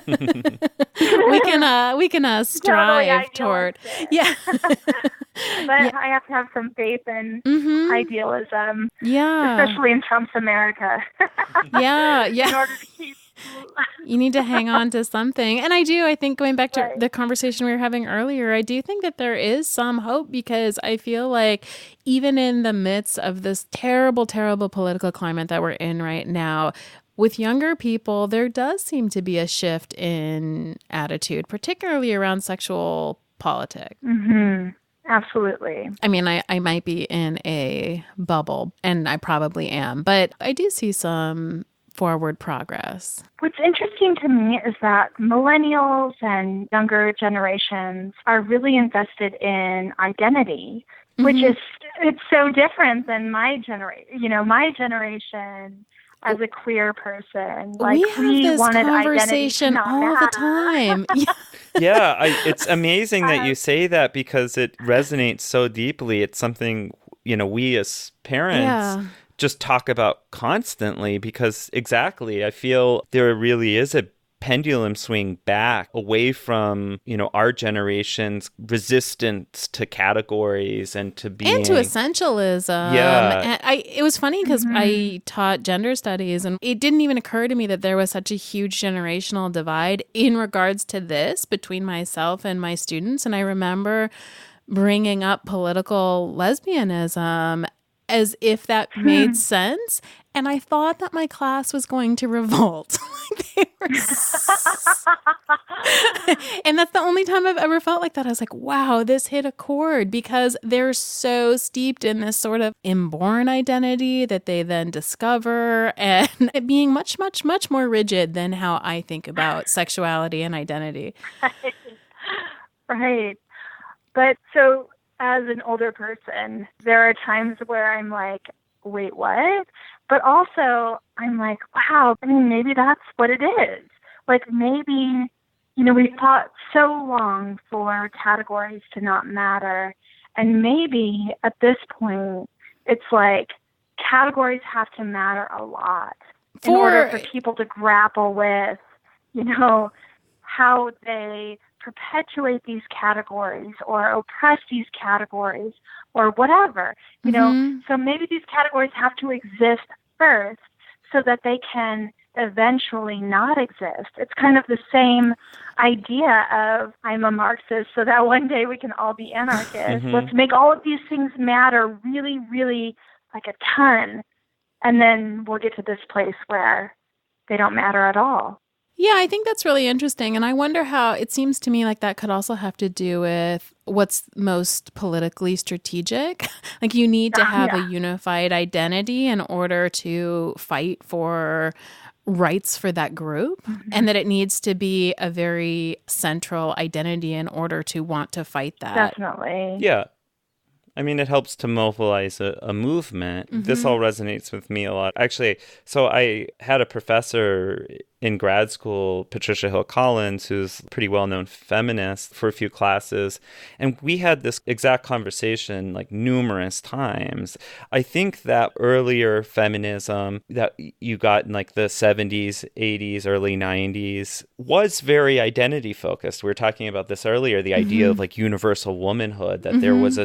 we can strive toward. Yeah. But I have to have some faith in idealism. Yeah. Especially in Trump's America. Yeah. In order to keep you need to hang on to something. And I think going back to the conversation we were having earlier, I do think that there is some hope, because I feel like even in the midst of this terrible, terrible political climate that we're in right now, with younger people, there does seem to be a shift in attitude, particularly around sexual politics. Mm-hmm. Absolutely. I mean, I might be in a bubble, and I probably am, but I do see some forward progress. What's interesting to me is that millennials and younger generations are really invested in identity, which is, it's so different than my generation. You know, my generation as a queer person, like we have this conversation all the time. It's amazing that you say that, because it resonates so deeply. It's something, you know, we as parents just talk about constantly, because exactly, I feel there really is a pendulum swing back away from, our generation's resistance to categories and to being... And to essentialism. Yeah. And it was funny because I taught gender studies, and it didn't even occur to me that there was such a huge generational divide in regards to this between myself and my students. And I remember bringing up political lesbianism as if that made sense. And I thought that my class was going to revolt. They were and that's the only time I've ever felt like that. I was like, wow, this hit a chord, because they're so steeped in this sort of inborn identity that they then discover, and it being much, much, much more rigid than how I think about sexuality and identity. Right. But so as an older person, there are times where I'm like, wait, what? But also I'm like, wow, maybe that's what it is. Like maybe, we've fought so long for categories to not matter. And maybe at this point, it's like categories have to matter a lot in order for people to grapple with, how they perpetuate these categories or oppress these categories or whatever, So maybe these categories have to exist first so that they can eventually not exist. It's kind of the same idea of I'm a Marxist so that one day we can all be anarchists. Let's make all of these things matter really, really like a ton. And then we'll get to this place where they don't matter at all. Yeah, I think that's really interesting. And I wonder how it seems to me like that could also have to do with what's most politically strategic. Like you need to have a unified identity in order to fight for rights for that group, and that it needs to be a very central identity in order to want to fight that. Definitely. Yeah. It helps to mobilize a movement. This all resonates with me a lot. Actually, so I had a professor in grad school, Patricia Hill Collins, who's a pretty well-known feminist, for a few classes. And we had this exact conversation like numerous times. I think that earlier feminism that you got in like the 70s, 80s, early 90s was very identity focused. We were talking about this earlier, the idea of like universal womanhood, that there was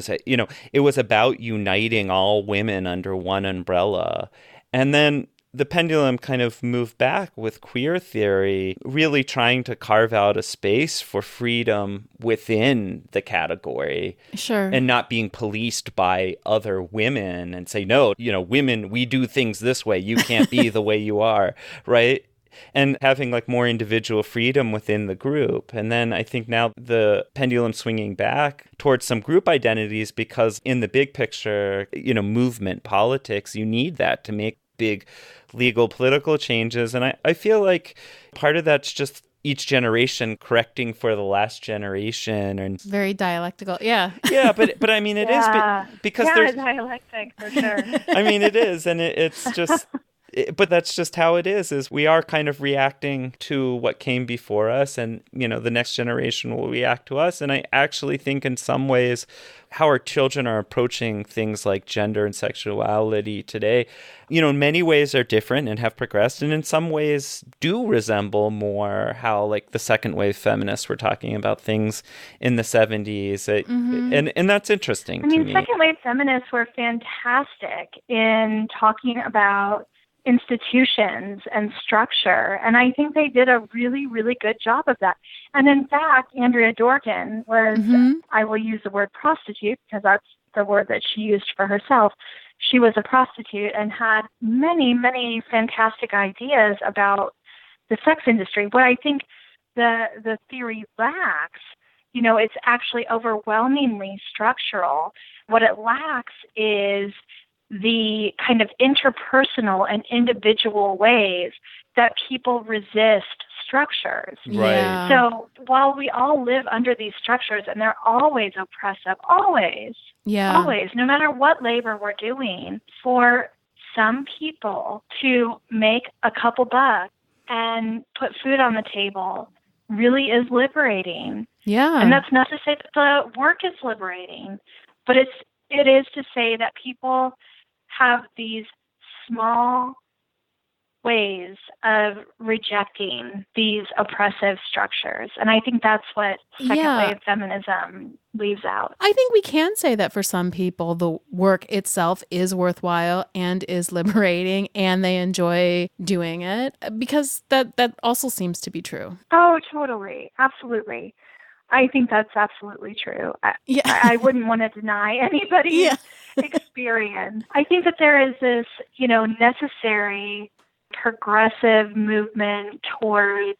it was about uniting all women under one umbrella. And then the pendulum kind of moved back with queer theory, really trying to carve out a space for freedom within the category. Sure. And not being policed by other women and say, no, women, we do things this way. You can't be the way you are, right? And having like more individual freedom within the group. And then I think now the pendulum swinging back towards some group identities, because in the big picture, movement politics, you need that to make big legal political changes. And I feel like part of that's just each generation correcting for the last generation. And very dialectical. Yeah. Yeah, but it is because there's dialectic for sure. It is. And it's just... But that's just how it is we are kind of reacting to what came before us, and, the next generation will react to us. And I actually think in some ways how our children are approaching things like gender and sexuality today, in many ways are different and have progressed, and in some ways do resemble more how like the second wave feminists were talking about things in the 70s. And that's interesting to me. Second wave feminists were fantastic in talking about institutions and structure. And I think they did a really, really good job of that. And in fact, Andrea Dworkin was, I will use the word prostitute because that's the word that she used for herself. She was a prostitute and had many, many fantastic ideas about the sex industry. What I think the theory lacks, it's actually overwhelmingly structural. What it lacks is the kind of interpersonal and individual ways that people resist structures. Right. Yeah. So while we all live under these structures, and they're always oppressive, always, no matter what labor we're doing, for some people to make a couple bucks and put food on the table really is liberating. Yeah. And that's not to say that the work is liberating, but it is to say that people have these small ways of rejecting these oppressive structures. And I think that's what second wave feminism leaves out. I think we can say that for some people, the work itself is worthwhile and is liberating, and they enjoy doing it, because that also seems to be true. Oh, totally. Absolutely. I think that's absolutely true. I wouldn't want to deny anybody's experience. I think that there is this, necessary progressive movement towards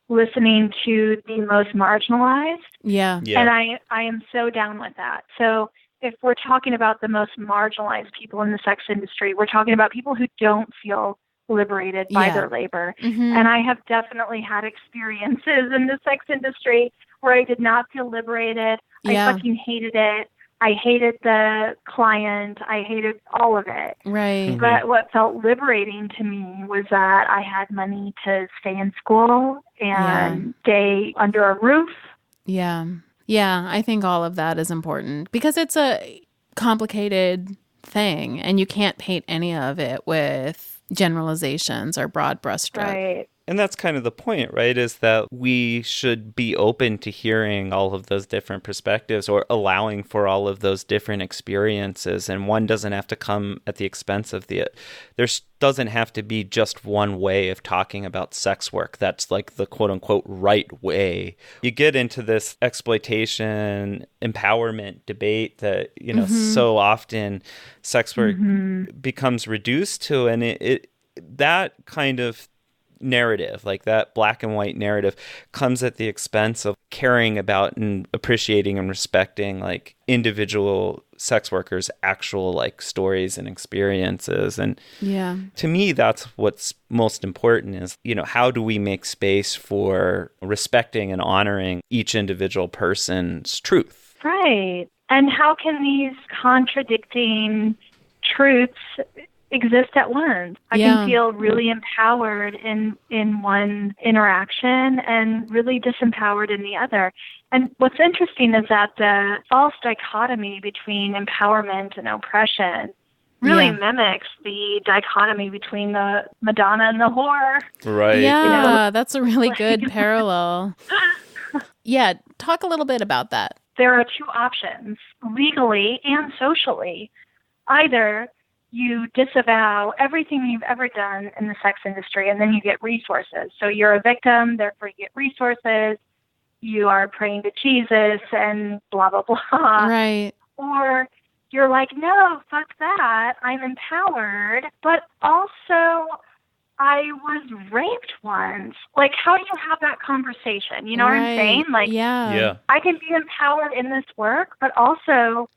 listening to the most marginalized. Yeah. And I am so down with that. So if we're talking about the most marginalized people in the sex industry, we're talking about people who don't feel liberated by their labor. Mm-hmm. And I have definitely had experiences in the sex industry where I did not feel liberated. I fucking hated it. I hated the client. I hated all of it. Right. But what felt liberating to me was that I had money to stay in school and stay under a roof. Yeah. Yeah, I think all of that is important because it's a complicated thing and you can't paint any of it with generalizations or broad brushstrokes. Right. And that's kind of the point, right? Is that we should be open to hearing all of those different perspectives or allowing for all of those different experiences. And one doesn't have to come at the expense of the, there doesn't have to be just one way of talking about sex work. That's like the quote unquote right way. You get into this exploitation, empowerment debate that, so often sex work becomes reduced to, and it that kind of narrative, like that black and white narrative, comes at the expense of caring about and appreciating and respecting like individual sex workers' actual like stories and experiences. And to me, that's what's most important is, how do we make space for respecting and honoring each individual person's truth? Right. And how can these contradicting truths exist at once? I can feel really empowered in one interaction and really disempowered in the other. And what's interesting is that the false dichotomy between empowerment and oppression really mimics the dichotomy between the Madonna and the whore. Right. Yeah, that's a really good parallel. Yeah, talk a little bit about that. There are two options, legally and socially. Either you disavow everything you've ever done in the sex industry, and then you get resources. So you're a victim, therefore you get resources. You are praying to Jesus and blah, blah, blah. Right. Or you're like, no, fuck that. I'm empowered, but also I was raped once. Like, how do you have that conversation? You know what I'm saying? Like, I can be empowered in this work, but also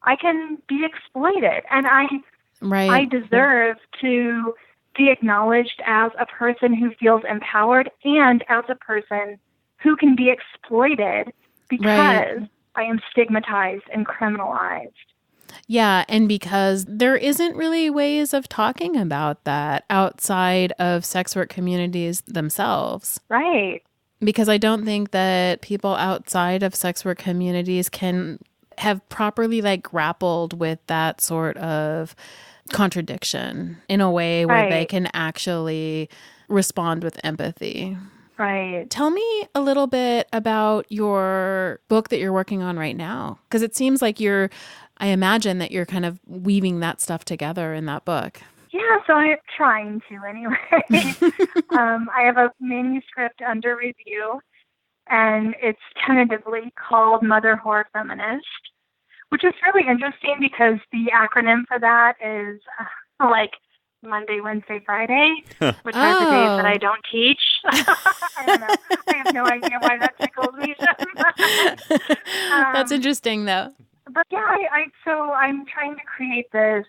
I can be exploited. And I deserve to be acknowledged as a person who feels empowered and as a person who can be exploited because I am stigmatized and criminalized. Yeah, and because there isn't really ways of talking about that outside of sex work communities themselves. Right. Because I don't think that people outside of sex work communities can have properly grappled with that sort of contradiction in a way where they can actually respond with empathy. Right. Tell me a little bit about your book that you're working on right now, because it seems like I imagine that you're kind of weaving that stuff together in that book. Yeah, so I'm trying to anyway. I have a manuscript under review, and it's tentatively called Motherhood, Feminist, which is really interesting because the acronym for that is Monday, Wednesday, Friday, which are the days that I don't teach. I don't know. I have no idea why that tickles me. That's interesting, though. But yeah, so I'm trying to create this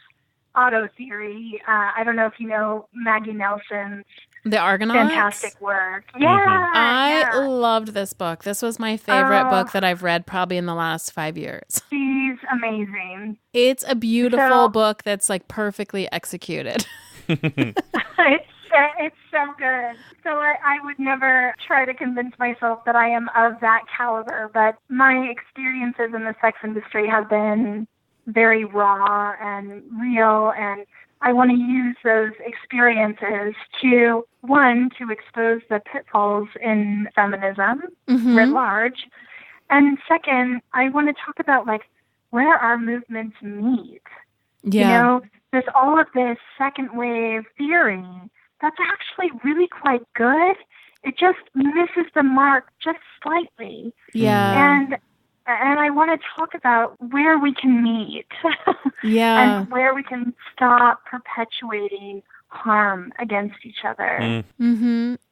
auto theory. I don't know if you know Maggie Nelson's The Argonauts? Fantastic work. Yeah. I loved this book. This was my favorite book that I've read probably in the last 5 years. She's amazing. It's a beautiful book that's perfectly executed. It's so good. So I would never try to convince myself that I am of that caliber, but my experiences in the sex industry have been very raw and real, and I want to use those experiences to, one, to expose the pitfalls in feminism writ large. And second, I want to talk about like where our movements meet. Yeah. You know, there's all of this second wave theory that's actually really quite good. It just misses the mark just slightly. Yeah. And I want to talk about where we can meet. Yeah. And where we can stop perpetuating harm against each other.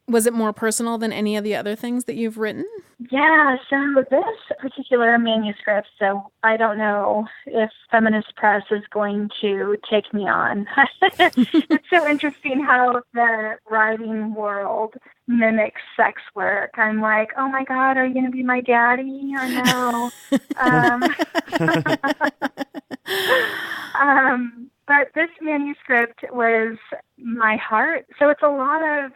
Was it more personal than any of the other things that you've written? Yeah, so this particular manuscript, so I don't know if Feminist Press is going to take me on. It's so interesting how the writing world mimics sex work. I'm like, oh my God, are you going to be my daddy or no? But this manuscript was my heart. So it's a lot of,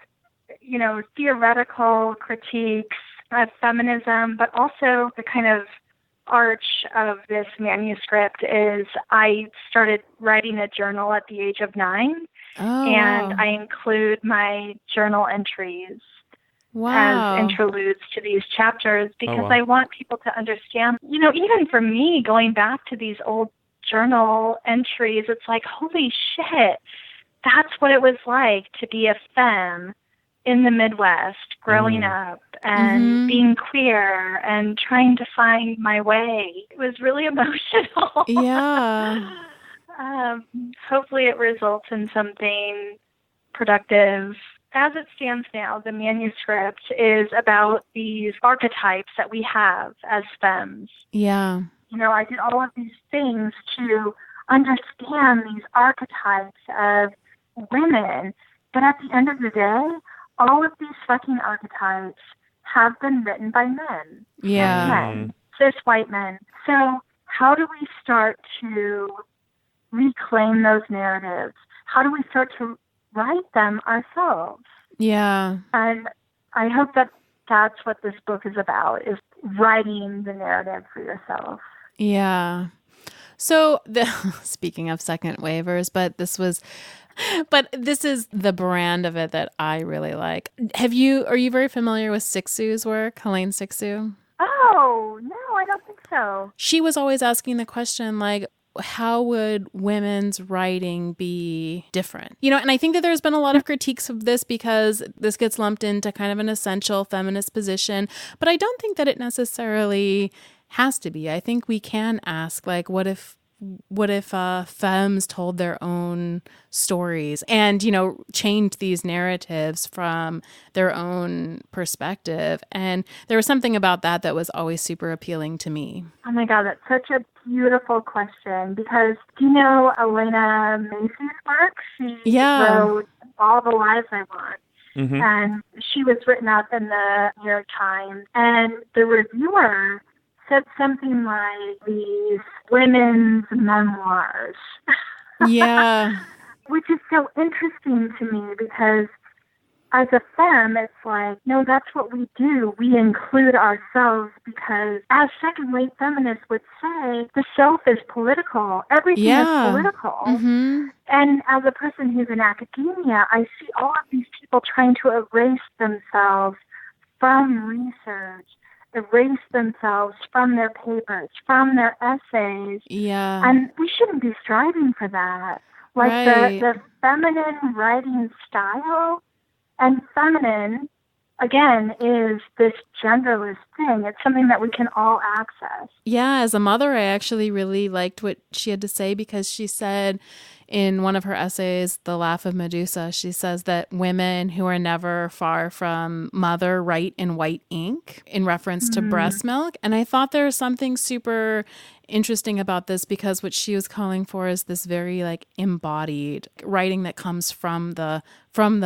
you know, theoretical critiques of feminism, but also the kind of arch of this manuscript is I started writing a journal at the age of 9, and I include my journal entries as interludes to these chapters because I want people to understand, you know, even for me, going back to these old journal entries, it's like, holy shit, that's what it was like to be a femme in the Midwest, growing up and being queer and trying to find my way. It was really emotional. Yeah. Hopefully it results in something productive. As it stands now, the manuscript is about these archetypes that we have as femmes. Yeah. You know, I did all of these things to understand these archetypes of women, but at the end of the day, all of these fucking archetypes have been written by men. Yeah. Men, cis white men. So how do we start to reclaim those narratives? How do we start to write them ourselves? Yeah. And I hope that that's what this book is about, is writing the narrative for yourself. Yeah. So speaking of second waivers, but this is the brand of it that I really like. Are you very familiar with Sixu's work, Helene Sixu? Oh, no, I don't think so. She was always asking the question, like, how would women's writing be different? You know, and I think that there's been a lot of critiques of this because this gets lumped into kind of an essential feminist position, but I don't think that it necessarily has to be. I think we can ask, like, what if femmes told their own stories and, you know, changed these narratives from their own perspective? And there was something about that was always super appealing to me. Oh my God, that's such a beautiful question, because do you know Elena Macy's work? She wrote All the Lives I Want. And she was written up in the New York Times, and the reviewer said something like these women's memoirs. Yeah. Which is so interesting to me because as a femme, it's like, no, that's what we do. We include ourselves because, as second-wave feminists would say, the self is political. Everything is political. And as a person who's in academia, I see all of these people trying to erase themselves from research, erase themselves from their papers, from their essays. Yeah. And we shouldn't be striving for that. Like the feminine writing style, and feminine, again, is this genderless thing. It's something that we can all access. Yeah, as a mother, I actually really liked what she had to say because she said in one of her essays, The Laugh of Medusa, she says that women who are never far from mother write in white ink in reference to breast milk. And I thought there was something super interesting about this because what she was calling for is this very like embodied writing that comes from the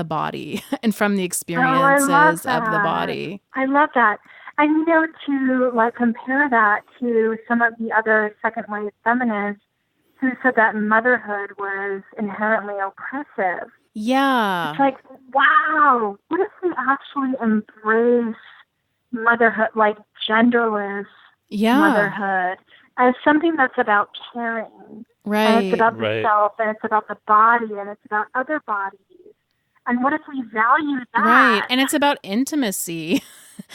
body and from the experiences of the body. I love that. And you know, to like compare that to some of the other second wave feminists who said that motherhood was inherently oppressive. Yeah. It's like, wow, what if we actually embrace motherhood, like genderless motherhood, as something that's about caring Right. And it's about the Right. self, and it's about the body, and it's about other bodies. And what if we value that? Right. And it's about intimacy.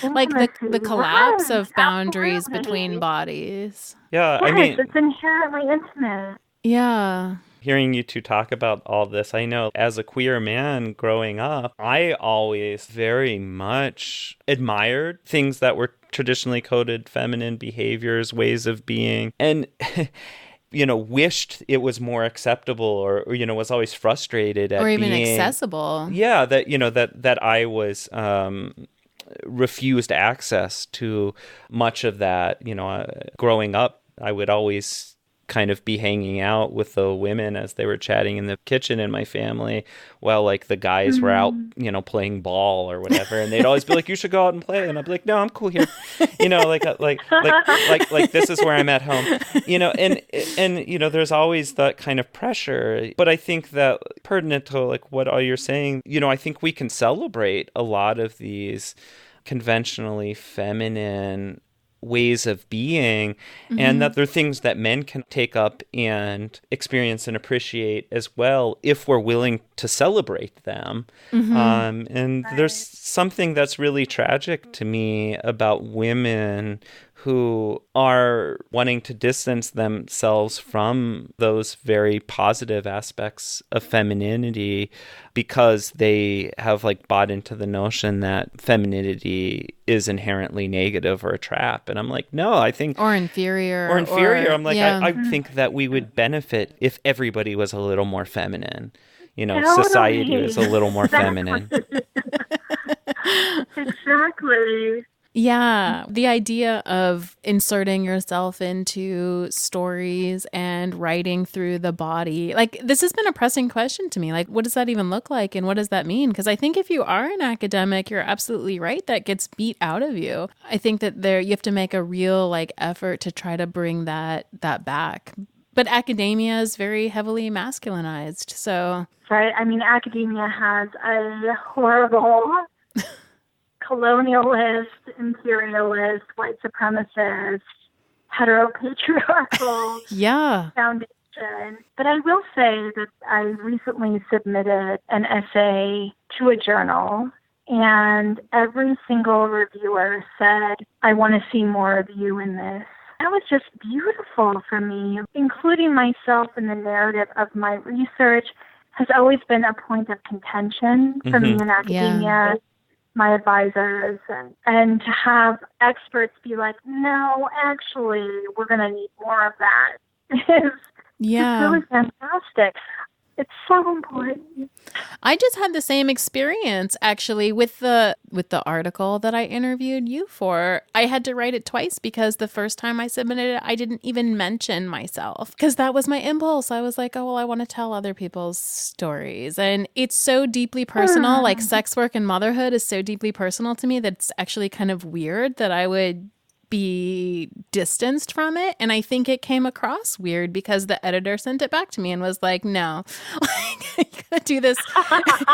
Like the Intimacy, collapse right, of boundaries absolutely. between bodies. Yeah, I Yes, mean, it's inherently intimate. Yeah. hearing you two talk about all this, I know as a queer man growing up, I always very much admired things that were traditionally coded feminine behaviors, ways of being, and wished it was more acceptable, or was always frustrated at Or even being accessible. Yeah, that I was refused access to much of that. Growing up, I would always kind of be hanging out with the women as they were chatting in the kitchen in my family, while like the guys were out, playing ball or whatever, and they'd always be like, "You should go out and play," and I'd be like, "No, I'm cool here," like this is where I'm at home, and there's always that kind of pressure. But I think that pertinent to like what all you're saying, I think we can celebrate a lot of these conventionally feminine ways of being, and that they're things that men can take up and experience and appreciate as well if we're willing to celebrate them. And there's something that's really tragic to me about women who are wanting to distance themselves from those very positive aspects of femininity because they have like bought into the notion that femininity is inherently negative or a trap. And I'm like, no, I think... Or inferior. I'm like, yeah. I think that we would benefit if everybody was a little more feminine. Totally. Society was a little more feminine. Exactly. Yeah. The idea of inserting yourself into stories and writing through the body. Like, this has been a pressing question to me. Like, what does that even look like? And what does that mean? Because I think if you are an academic, you're absolutely right. That gets beat out of you. I think that you have to make a real like effort to try to bring that back. But academia is very heavily masculinized. So, right. I mean, academia has a horrible colonialist, imperialist, white supremacist, heteropatriarchal foundation. But I will say that I recently submitted an essay to a journal, and every single reviewer said, "I want to see more of you in this." That was just beautiful for me. Including myself in the narrative of my research has always been a point of contention for me in academia. My advisors, and to have experts be like, no, actually, we're going to need more of that. It's really fantastic. It's so important. I just had the same experience actually with the article that I interviewed you for. I had to write it twice because the first time I submitted it, I didn't even mention myself because that was my impulse. I was like, oh, well, I want to tell other people's stories. And it's so deeply personal. Like sex work and motherhood is so deeply personal to me that it's actually kind of weird that I would be distanced from it. And I think it came across weird because the editor sent it back to me and was like, no, you gotta do this.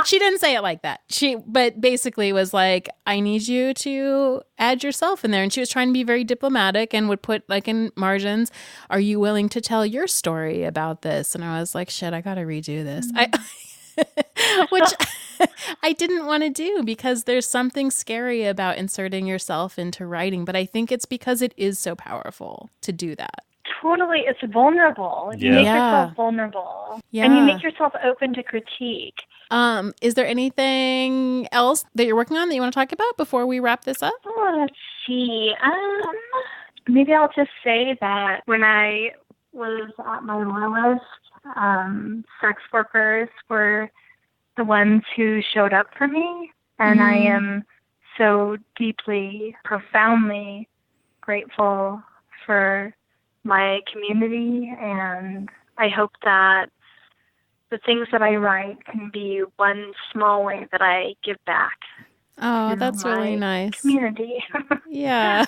She didn't say it like that. But basically was like, I need you to add yourself in there. And she was trying to be very diplomatic and would put like in margins, are you willing to tell your story about this? And I was like, shit, I gotta redo this. Which I didn't want to do because there's something scary about inserting yourself into writing, but I think it's because it is so powerful to do that. Totally. It's vulnerable. You make yourself vulnerable. Yeah. And you make yourself open to critique. Is there anything else that you're working on that you want to talk about before we wrap this up? Oh, let's see. Maybe I'll just say that when I was at my lowest, sex workers were the ones who showed up for me. And I am so deeply, profoundly grateful for my community. And I hope that the things that I write can be one small way that I give back. Oh, that's really nice. Community. Yeah.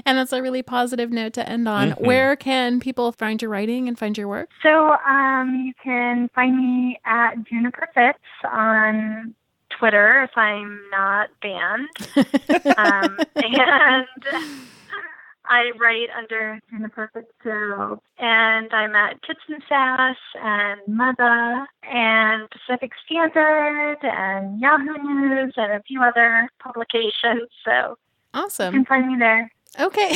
And that's a really positive note to end on. Where can people find your writing and find your work? So you can find me at Juniper Fitz on Twitter if I'm not banned. And I write under Juniper Fitzgerald, and I'm at Tits and Sass and Mother and Pacific Standard and Yahoo News and a few other publications. So awesome. You can find me there. Okay.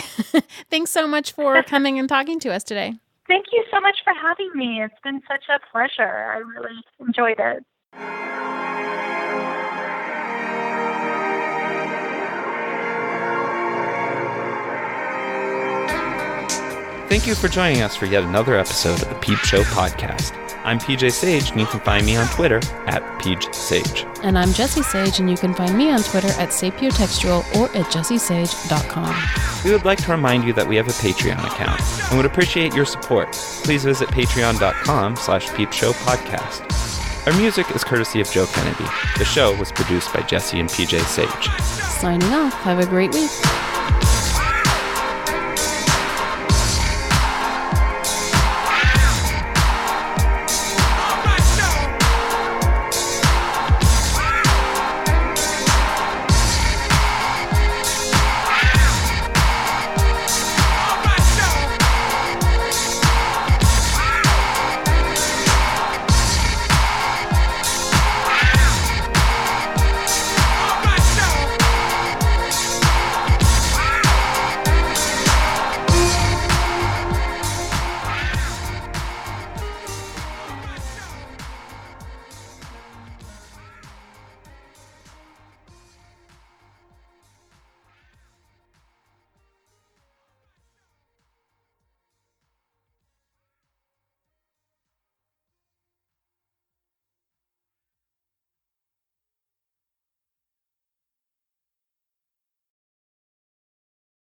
Thanks so much for coming and talking to us today. Thank you so much for having me. It's been such a pleasure. I really enjoyed it. Thank you for joining us for yet another episode of the Peep Show podcast. I'm PJ Sage, and you can find me on Twitter at PeachSage. And I'm Jessie Sage, and you can find me on Twitter at sapiotextual or at jessiesage.com. We would like to remind you that we have a Patreon account and would appreciate your support. Please visit patreon.com/peepshowpodcast. Our music is courtesy of Joe Kennedy. The show was produced by Jessie and PJ Sage. Signing off. Have a great week.